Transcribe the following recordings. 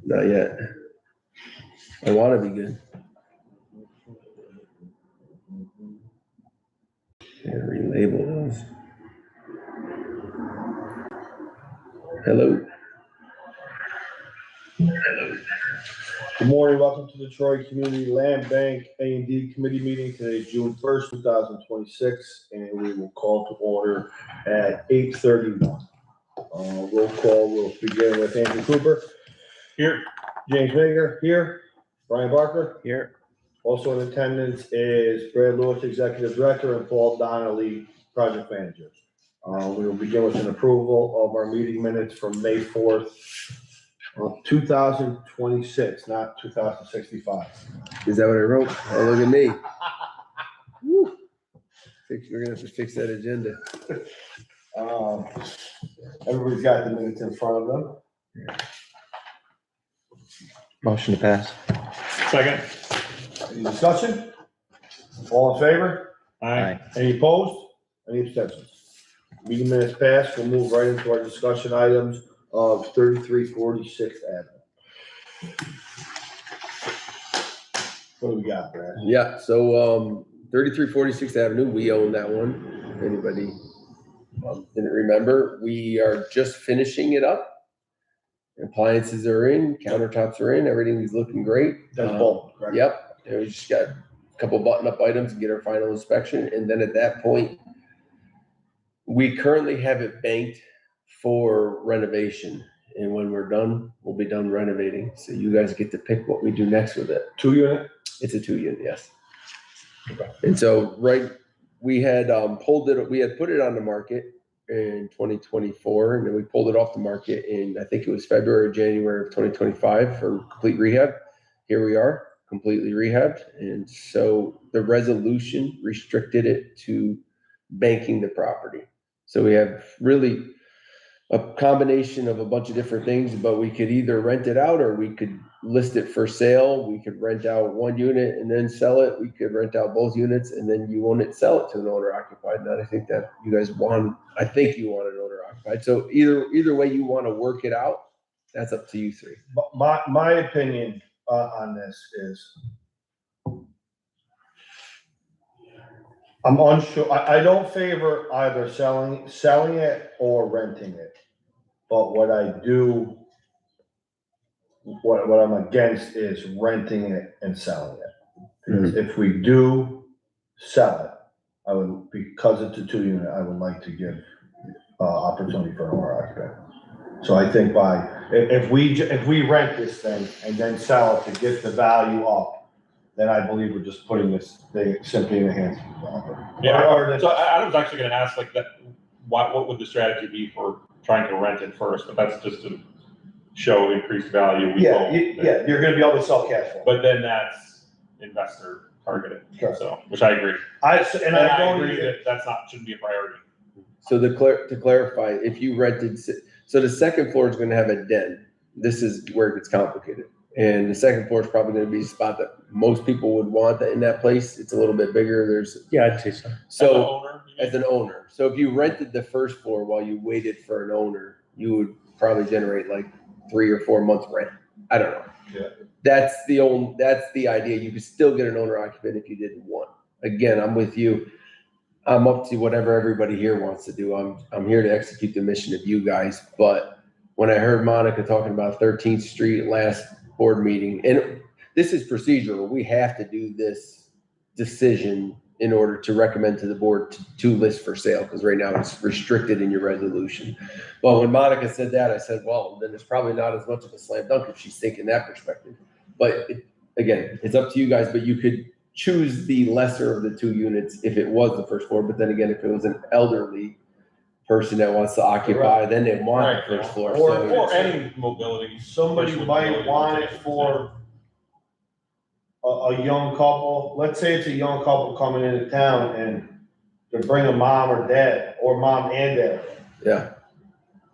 Not yet. I want to be good. Can't relabel those. Hello. Good morning, welcome to the Troy Community Land Bank A&D Committee meeting. Today is June 1st, 2026, and we will call to order at 8:31. Roll call will begin with Andrew Cooper. Here. James Mager, here. Brian Barker. Here. Also in attendance is Brad Lewis, Executive Director, and Paul Donnelly, Project Manager. We will begin with an approval of our meeting minutes from May 4th, 2026, not 2065. Is that what I wrote? Oh, look at me. Woo. We're gonna have to fix that agenda. Everybody's got the minutes in front of them. Motion to pass. Second. Any discussion? All in favor? Aye. Any opposed? Any abstentions? Meeting minutes passed. We'll move right into our discussion items of 3346 Avenue. What do we got, Brad? Yeah, so 3346 Avenue, we own that one. If anybody didn't remember, we are just finishing it up. Appliances are in, countertops are in, everything is looking great. That's both, correct? Yep, and we just got a couple button-up items and get our final inspection, and then at that point, we currently have it banked for renovation, and when we're done, we'll be done renovating. So you guys get to pick what we do next with it. 2-unit? It's a 2-unit, yes. Okay. And so, we had put it on the market in 2024, and then we pulled it off the market in, I think it was February or January of 2025 for complete rehab. Here we are, completely rehabbed. And so the resolution restricted it to banking the property. So we have really a combination of a bunch of different things, but we could either rent it out or we could list it for sale. We could rent out one unit and then sell it. We could rent out both units and then you own it, sell it to an owner occupied. And I think that you guys want an owner occupied. So either way you want to work it out, that's up to you three. My opinion on this is I'm unsure. I don't favor either selling it or renting it. But what I'm against is renting it and selling it. Because if we do sell it, because it's a 2-unit, I would like to give opportunity for an owner occupant. So I think if we rent this thing and then sell it to get the value up, then I believe we're just putting this thing simply in the hands of the developer. Yeah. So I was actually going to ask like that. What would the strategy be for trying to rent it first? But that's just to show increased value. You're going to be able to sell cash flow. But then that's investor targeted. Sure. So, which I agree. I agree that shouldn't be a priority. So to clarify, if you rented, so the second floor is going to have a den. This is where it gets complicated. And the second floor is probably going to be a spot that most people would want in that place. It's a little bit bigger. I'd say so. So as an owner. So if you rented the first floor while you waited for an owner, you would probably generate like 3 or 4 months rent. I don't know. Yeah. That's the idea. You could still get an owner occupant if you didn't want. Again, I'm with you. I'm up to whatever everybody here wants to do. I'm here to execute the mission of you guys. But when I heard Monica talking about 13th Street last board meeting, and this is procedural, we have to do this decision in order to recommend to the board to list for sale, because right now it's restricted in your resolution. But when Monica said that, I said, well, then it's probably not as much of a slam dunk if she's thinking that perspective. But again, it's up to you guys, but you could choose the lesser of the 2 units if it was the first floor. But then again, if it was an elderly person that wants to occupy, then they want the first floor. Or any mobility. Somebody might want it for a young couple. Let's say it's a young couple coming into town and to bring a mom or dad, or mom and dad. Yeah.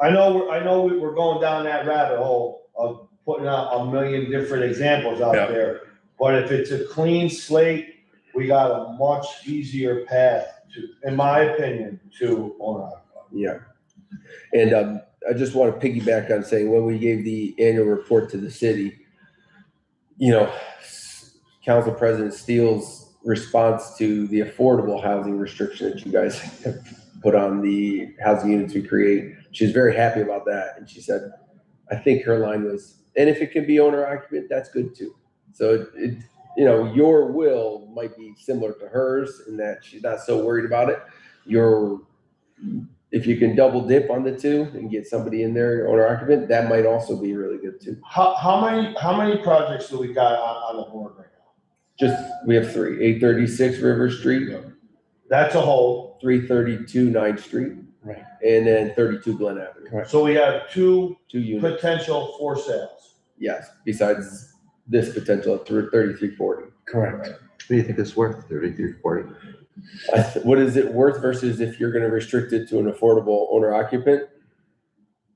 I know we're going down that rabbit hole of putting out a million different examples out there. But if it's a clean slate, we got a much easier path to, in my opinion, to owner occupied. Yeah. And I just want to piggyback on saying when we gave the annual report to the city, you know, Council President Steele's response to the affordable housing restriction that you guys have put on the housing units we create, she was very happy about that. And she said, I think her line was, and if it can be owner occupant, that's good too. So it you know, your will might be similar to hers in that she's not so worried about it. If you can double dip on the two and get somebody in there, owner occupant, that might also be really good too. How many projects do we got on the board right now? We have three, 836 River Street, That's a whole. 332 9th Street, Right. and then 32 Glen Avenue. Correct. So we have two units. potential for sales. Yes, besides this potential at 3340. Correct. What do you think it's worth, 3340? What is it worth versus if you're gonna restrict it to an affordable owner occupant?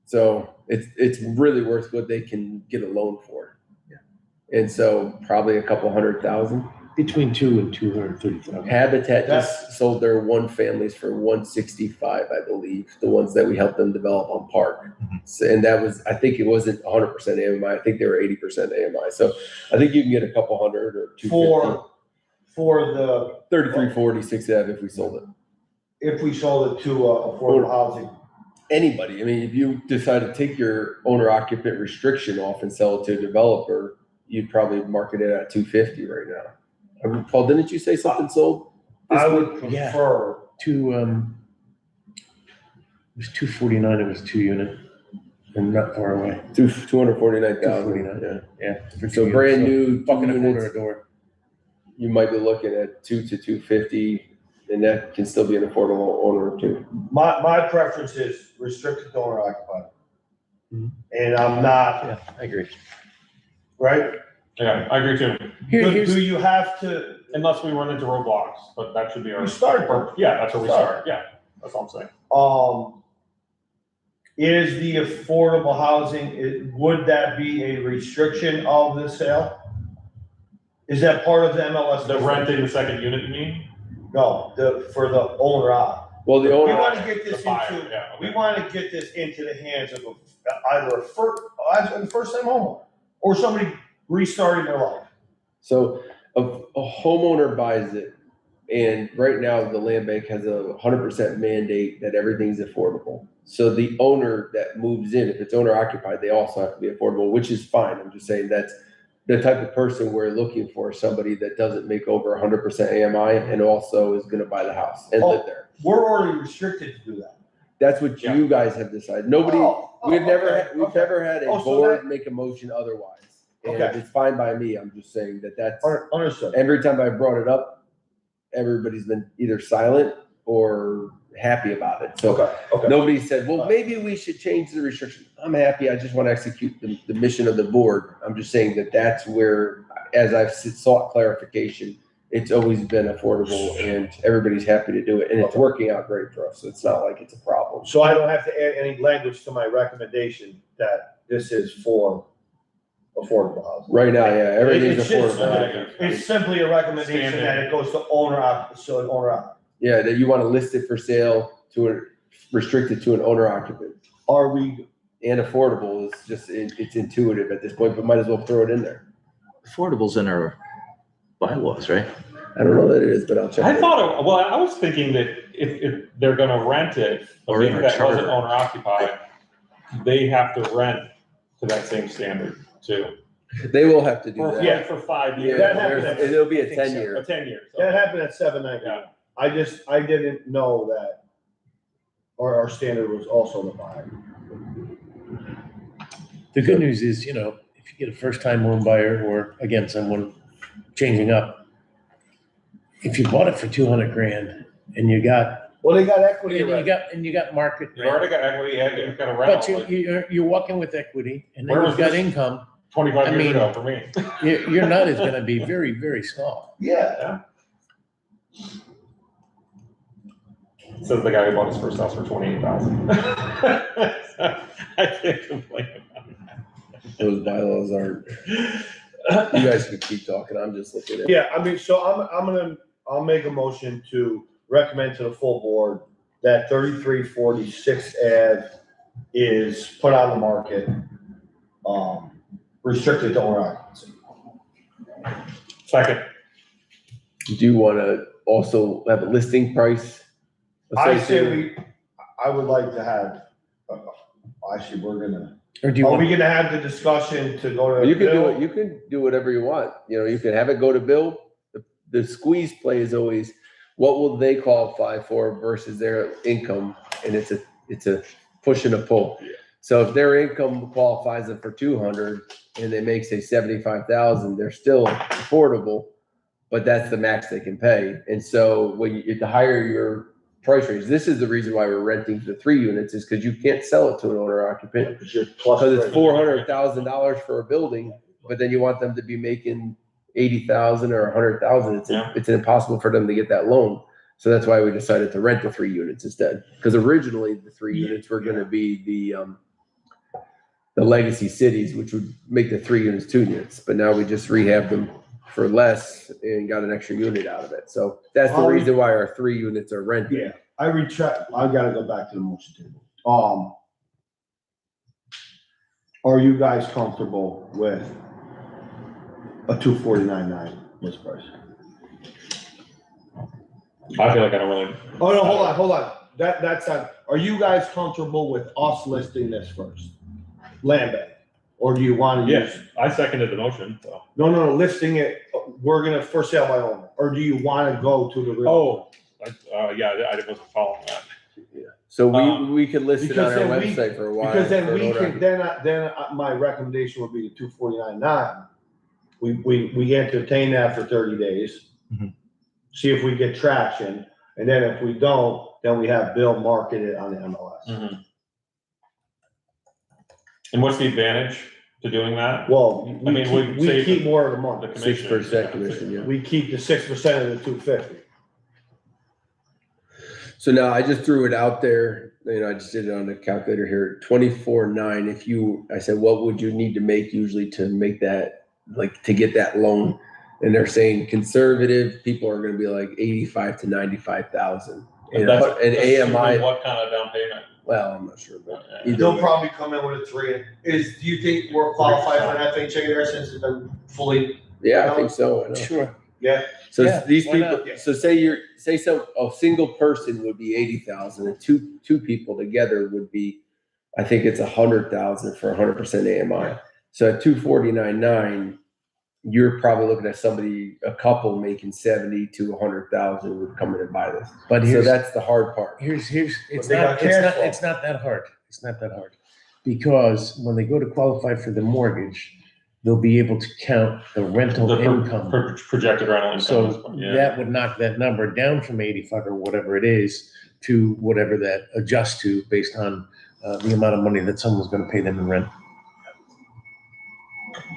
So it's really worth what they can get a loan for. Yeah. And so probably a couple 100,000. Between 2 and 230,000. Habitat just sold their one families for 165, I believe, the ones that we helped them develop on Park. So, and that was, I think it wasn't 100% AMI. I think they were 80% AMI. So I think you can get a couple hundred or 250. For the, 3340, 6 Ave if we sold it. if we sold it to affordable housing. Anybody, I mean, if you decide to take your owner occupant restriction off and sell it to a developer, you'd probably market it at 250 right now. Paul, didn't you say something sold? I would Yeah. prefer, It was 249, it was 2 unit, and not far away. 249,000. 249. Yeah. For So 2 brand units, new Fucking a quarter units, a door. you might be looking at 2 to 250, and that can still be an affordable owner too. my preference is restricted to owner occupied. Mhm. And I'm not, Yeah, I agree. right? Yeah, I agree too, Do you have to, unless we run into roadblocks, but that should be our. You start there. Yeah, that's where we Start. start, yeah, that's all I'm saying. is the affordable housing, would that be a restriction of the sale? Is that part of the MLS? The renting the second unit, you mean? No, for the owner op. Well, the We owner, want to get this The buyer, into, yeah, okay. we want to get this into the hands of either a first-time homeowner or somebody restarting their life. so a homeowner buys it, and right now the land bank has a 100% mandate that everything's affordable. So the owner that moves in, if it's owner occupied, they also have to be affordable, which is fine. I'm just saying that's the type of person we're looking for, somebody that doesn't make over 100% AMI and also is gonna buy the house and live there. We're already restricted to do that. That's what Yeah. you guys have decided. Nobody, we've never had a Oh, so board that- make a motion otherwise. And Okay. it's fine by me. I'm just saying that's, Understood. every time I brought it up, everybody's been either silent or happy about it. So Okay. nobody said, well, maybe we should change the restriction. I'm happy. I just want to execute the mission of the board. I'm just saying that's where, as I've sought clarification, it's always been affordable and everybody's happy to do it. And it's working out great for us. So it's not like it's a problem. So I don't have to add any language to my recommendation that this is for affordable housing. Right now, yeah, everything's It's just- affordable. It's simply a recommendation Standard. that it goes to owner op. Yeah, that you want to list it for sale restricted to an owner occupant. Are we, And affordable is just, it's intuitive at this point, but might as well throw it in there. Affordable's in our bylaws, right? I don't know that it is, but I'll check. I it. thought, well, I was thinking that if they're gonna rent it, Or in our that wasn't charter. owner occupied, they have to rent to that same standard too. They will have to do For, that. for 5 Yeah, years. That happened at- it'll be I a think so. 10-year. 10 years. that happened at 790. Yeah. I didn't know that our standard was also the buyer. The good news is, if you get a first-time home buyer or, again, someone changing up, if you bought it for 200 grand and you got, Well, they got equity and already. you got market You rent, already got equity, and you've got a but rental, you're walking with equity and then Where you've was got this? income, 25 I years mean- ago for me. your nut is gonna be very, very small. Yeah. Says the guy who bought his first house for 28,000. I can't complain about Those bylaws aren't, you guys can keep talking. I'm just looking at. Yeah, I mean, so I'll make a motion to recommend to the full board that 3346 Ave is put on the market, restricted to owner occupancy. Second, Do you wanna also have a listing price? I associated? say I would like to have, actually, Or do you are we want, gonna have the discussion to go to You can do it, Bill? you can do whatever you want, you can have it go to Bill. The squeeze play is always, what will they qualify for versus their income? And it's a push and a pull. Yeah. So if their income qualifies them for 200 and they make, say, 75,000, they're still affordable, but that's the max they can pay. And so the higher your price range, this is the reason why we're renting the 3 units, is because you can't sell it to an owner occupant. Because you're plus. Because it's $400,000 for a building, but then you want them to be making 80,000 or 100,000. Yeah. It's impossible for them to get that loan. So that's why we decided to rent the 3 units instead. Because originally the 3 units were going to be the legacy cities, which would make the 3 units 2 units. But now we just rehabbed them for less and got an extra unit out of it. So that's the reason why our 3 units are rented. Yeah, I gotta go back to the motion table. Are you guys comfortable with a 249.9 list price? I feel like I don't really. Oh, no, hold on. That's not, are you guys comfortable with us listing this first? Land bank? Or do you want to use? Yes, I seconded the motion, so. No, listing it, we're gonna for sale by owner, or do you wanna go to the real? Oh, yeah, I wasn't following that. So we could list it on Because our then we- website for a while. Because then for an we owner can, then my recommendation would be the 249.9. We entertain that for 30 days. Mhm. See if we get traction, and then if we don't, then we have Bill market it on the MLS. Mm-hmm. And what's the advantage to doing that? Well, I mean, we we save keep more of the The money. commission. 6% commission, yeah. We keep the 6% of the 250. So now I just threw it out there, I just did it on the calculator here, 24.9. I said, what would you need to make usually to make that, like, to get that loan? And they're saying conservative, people are gonna be like 85 to 95,000. And That's an assuming AMI, what kind of down payment? well, I'm not sure, but Yeah. either They'll way. probably come in with a 3. Do you think we're qualified for an FHA there since it's been fully? Yeah, I think so, I know. sure, Yeah. So Yeah, these why people, not? so say a single person would be 80,000, and two people together would be, I think it's 100,000 for 100% AMI. So at 249.9, you're probably looking at a couple making 70 to 100,000 would come in and buy this. but So that's the hard part. it's they got cash flow. it's not that hard. It's not that hard. Because when they go to qualify for the mortgage, they'll be able to count the rental The income. projected rental income. So that would knock that number down from 85 or whatever it is to whatever that adjusts to based on the amount of money that someone's gonna pay them in rent.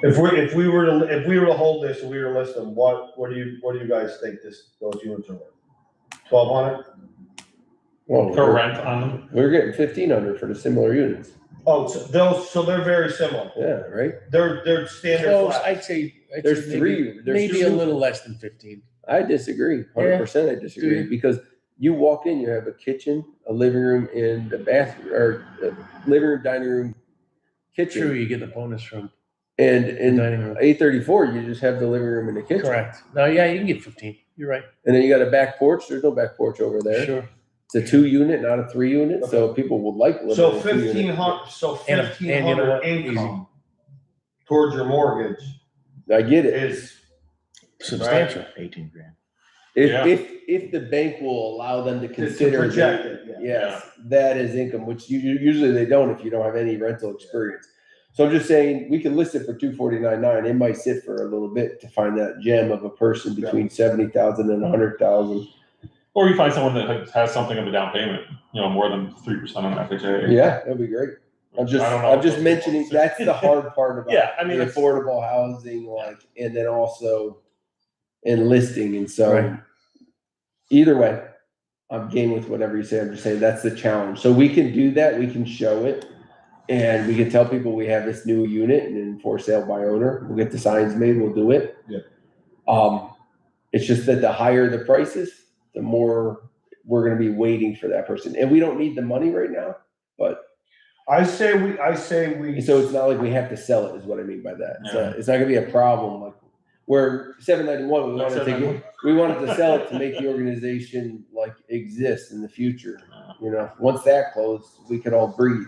If we were to hold this and we were to list them, what do you guys think those units are worth? 1,200? Well, For rent on them? we're getting 1,500 for the similar units. Oh, so they're very similar. Yeah, right? They're standard Close, flat. I'd say There's maybe- 3. Maybe a little less than 15. I disagree, 100%. I disagree, Do because you walk in, you have a kitchen, a living room, and a bathroom, or a living room, dining room, True, kitchen. you get the bonus from And the in dining room. 834, you just have the living room and the kitchen. Correct. No, yeah, you can get 15. You're right. And then you got a back porch. There's no back porch over there. Sure. It's a 2 unit, not a 3 unit. So people would like living So in a 2 unit. 1,500, And you know 1,500 what? income towards your mortgage I get it. is, Substantial. 18 grand. If the bank will allow them to to consider project that, it, yeah. yes, that is income, which usually they don't if you don't have any rental experience. So I'm just saying, we can list it for 249.9. It might sit for a little bit to find that gem of a person between 70,000 and 100,000. Or you find someone that has something of a down payment, more than 3% on FHA. Yeah, that'd be great. I'm just I don't know if those mentioning, people- that's the hard part about Yeah, I mean, the it's- affordable housing, and then also enlisting. And so Right. either way, I'm game with whatever you say. I'm just saying that's the challenge. So we can do that. We can show it, and we can tell people we have this new unit and then for sale by owner. We'll get the signs made. We'll do it. Yeah. It's just that the higher the prices, the more we're going to be waiting for that person, and we don't need the money right now, but I say we. So it's not like we have to sell it, is what I mean by that. Yeah. It's not gonna be a problem, like, where 791, Like 791. we wanted to sell it to make the organization like exist in the future. You know, once that closed, we could all breathe.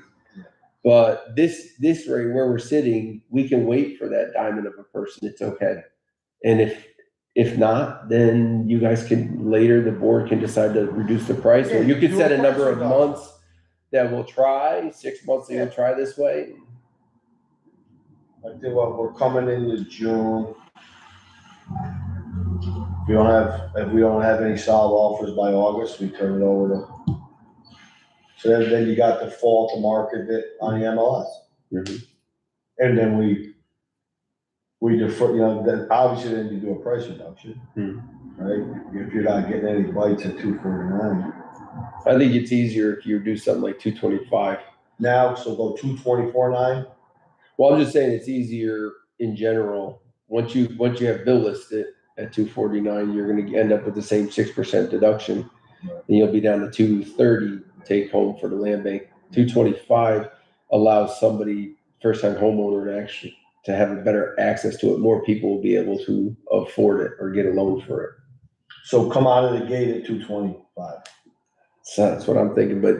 But this right where we're sitting, we can wait for that diamond of a person, it's okay. And if not, then you guys can, later, the board can decide to reduce the price, or you could set a number of months that we'll try, 6 months that you'll try this way. I think we're coming into June. If we don't have any solid offers by August, we turn it over to. So then you got the fall to market it on the MLS. Mhm. And then we defer, then obviously then you do a price reduction, right? If you're not getting any bites at 249. I think it's easier if you do something like 225. Now, so go 224.9. Well, I'm just saying it's easier in general. Once you have bill listed at 249, you're gonna end up with the same 6% deduction. And you'll be down to 230 take home for the land bank. 225 allows somebody, first time homeowner, to actually to have a better access to it. More people will be able to afford it or get a loan for it. So come out of the gate at 225. So that's what I'm thinking, but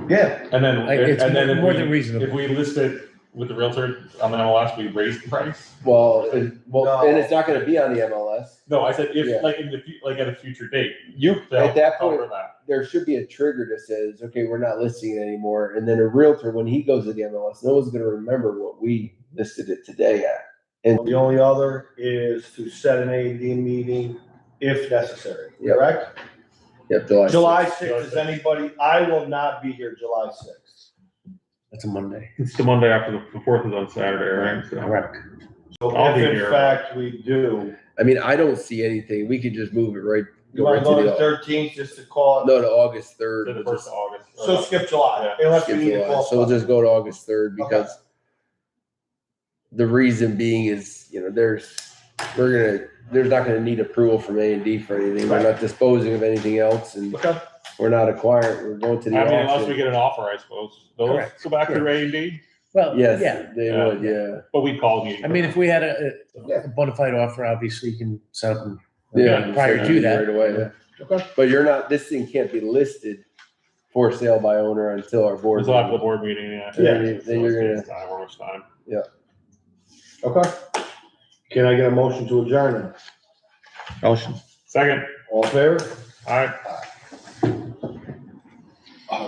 Yeah. And then, It's and then more than reasonable. if we list it with the realtor on the MLS, we raise the price. and it's not gonna be on the MLS. No, I said Yeah. if, like in the, like at a future date. You, to at that point, cover that. there should be a trigger that says, okay, we're not listing it anymore. And then a realtor, when he goes to the MLS, no one's gonna remember what we listed it today at. And The only other is to set an A&D meeting if necessary, Yep. correct? Yep, July 6th, is anybody, I will not be here July 6th. That's a Monday. It's the Monday after the 4th is on Saturday, right? So Correct. So I'll be if in here. fact we do, I mean, I don't see anything. We could just move it right. you wanna go to the 13th just to call it, No, to August 3rd. to the We'll 1st of August. so skip July, unless we skip need to July. call. So we'll just go to August 3rd because the reason being is, there's not gonna need approval from A&D for anything. We're not disposing of anything else, and Okay. we're not acquiring, we're going to the I mean, unless we auction. get an offer, I suppose. Those Correct. go back to A&D, Well, Yes, yeah. they Yeah. would, yeah. but we call you. I mean, if we had a bona fide offer, obviously you can set up Yeah. prior to that. Right away, yeah. Okay. But this thing can't be listed for sale by owner until our board. Until after the board meeting, yeah. Yeah. Then you're gonna, Time, or much time. Okay. Can I get a motion to adjourn then? Motion. Second, All in favor? all right.